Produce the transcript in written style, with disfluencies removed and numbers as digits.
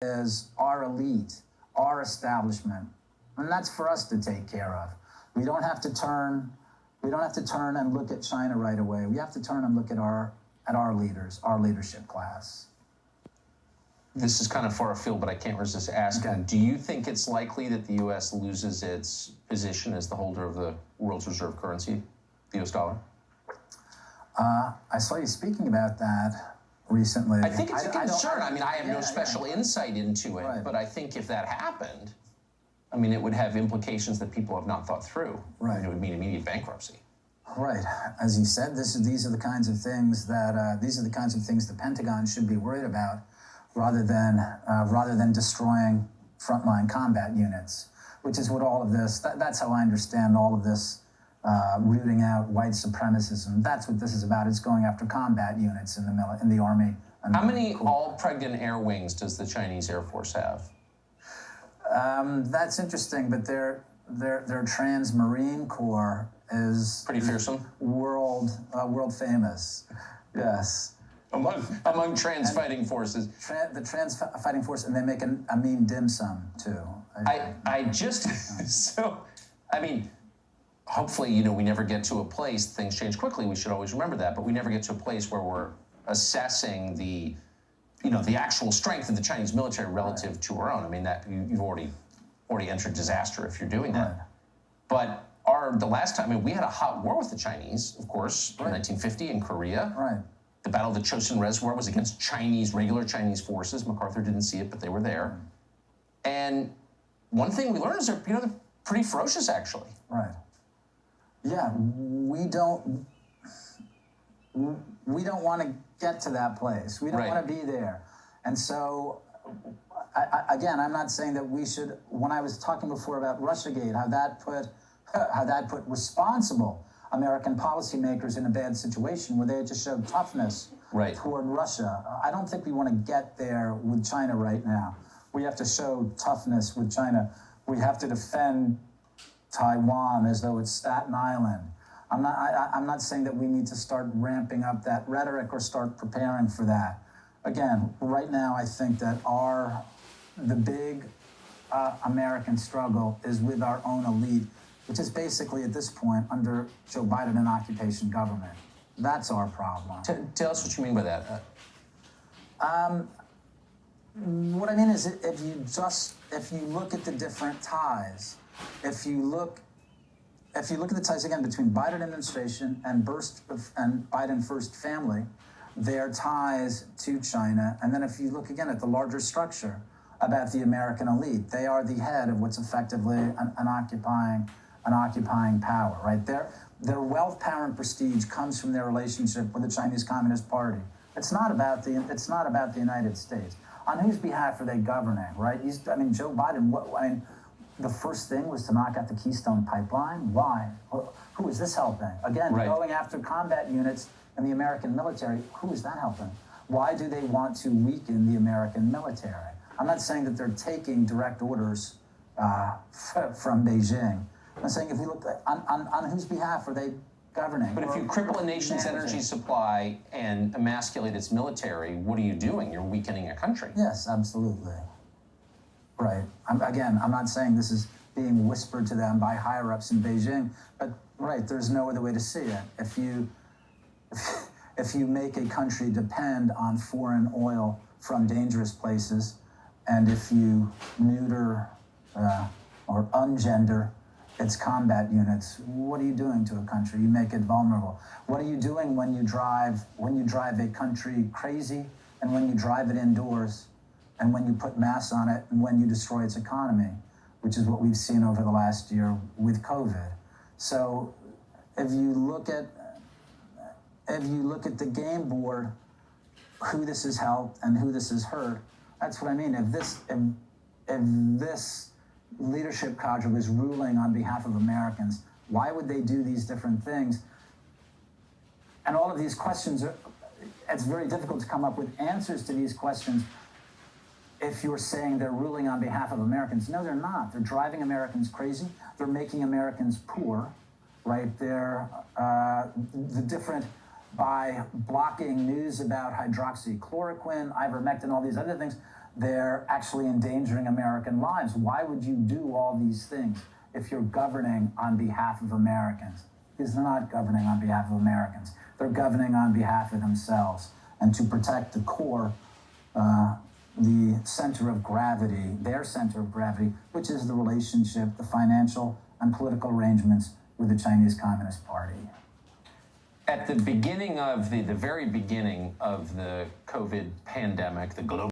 is our elite, our establishment, and that's for us to take care of. We don't have to turn and look at China right away. We have to turn and look at our leaders, our leadership class. This is kind of far afield, but I can't resist asking. Okay. Do you think it's likely that the U.S. loses its position as the holder of the world's reserve currency, the U.S. dollar? I saw you speaking about that recently. I think it's a concern. I have no yeah, special insight into it, Right. but I think if that happened, it would have implications that people have not thought through. Right. It would mean immediate bankruptcy. Right. As you said, these are the kinds of things the Pentagon should be worried about, rather than destroying frontline combat units, which is what all of this. That's how I understand all of this. Rooting out white supremacism. That's what this is about. It's going after combat units in the Army. How many all-pregnant air wings does the Chinese Air Force have? That's interesting, but their Trans-Marine Corps is pretty fearsome. World famous. Yes. Among trans fighting forces. The trans fighting force, and they make a mean dim sum too. Hopefully, we never get to a place, things change quickly, we should always remember that, but we never get to a place where we're assessing the actual strength of the Chinese military relative to our own. That you've already entered disaster if you're doing that. Right. But the last time, we had a hot war with the Chinese, of course, in 1950 in Korea. Right. The Battle of the Chosin Reservoir was against regular Chinese forces. MacArthur didn't see it, but they were there. And one thing we learned is they're pretty ferocious, actually. Right. Yeah, we don't want to get to that place. We don't want to be there. And so, I'm not saying that we should. When I was talking before about Russiagate, how that put responsible American policymakers in a bad situation where they had to show toughness toward Russia. I don't think we want to get there with China right now. We have to show toughness with China. We have to defend Taiwan as though it's Staten Island. I'm not saying that we need to start ramping up that rhetoric or start preparing for that. Again, right now, I think that the big American struggle is with our own elite, which is basically at this point under Joe Biden an occupation government. That's our problem. Tell us what you mean by that. What I mean is, if you look at the different ties, if you look at the ties again between Biden administration and Biden first family, their ties to China, and then if you look again at the larger structure about the American elite, they are the head of what's effectively an occupying power, right? Their wealth, power, and prestige comes from their relationship with the Chinese Communist Party. It's not about the United States. On whose behalf are they governing, right? Joe Biden. The first thing was to knock out the Keystone Pipeline. Why? Who is this helping? Again, going after combat units in the American military. Who is that helping? Why do they want to weaken the American military? I'm not saying that they're taking direct orders from Beijing. I'm saying if we look on whose behalf are they governing? But if you cripple a nation's energy supply and emasculate its military, what are you doing? You're weakening a country. Yes, absolutely. Right. I'm not saying this is being whispered to them by higher-ups in Beijing, but there's no other way to see it. If you make a country depend on foreign oil from dangerous places, and if you neuter or ungender its combat units, what are you doing to a country? You make it vulnerable. What are you doing when you drive a country crazy, and when you drive it indoors, and when you put mass on it, and when you destroy its economy, which is what we've seen over the last year with COVID. So if you look at the game board, who this has helped and who this has hurt, that's what I mean. If this leadership cadre was ruling on behalf of Americans, why would they do these different things? And all of these questions it's very difficult to come up with answers to these questions if you're saying they're ruling on behalf of Americans. No, they're not. They're driving Americans crazy. They're making Americans poor, right? They're by blocking news about hydroxychloroquine, ivermectin, all these other things, they're actually endangering American lives. Why would you do all these things if you're governing on behalf of Americans? Because they're not governing on behalf of Americans. They're governing on behalf of themselves and to protect the core, the center of gravity, their center of gravity, which is the relationship, the financial and political arrangements with the Chinese Communist Party. At the beginning of the very beginning of the COVID pandemic, the global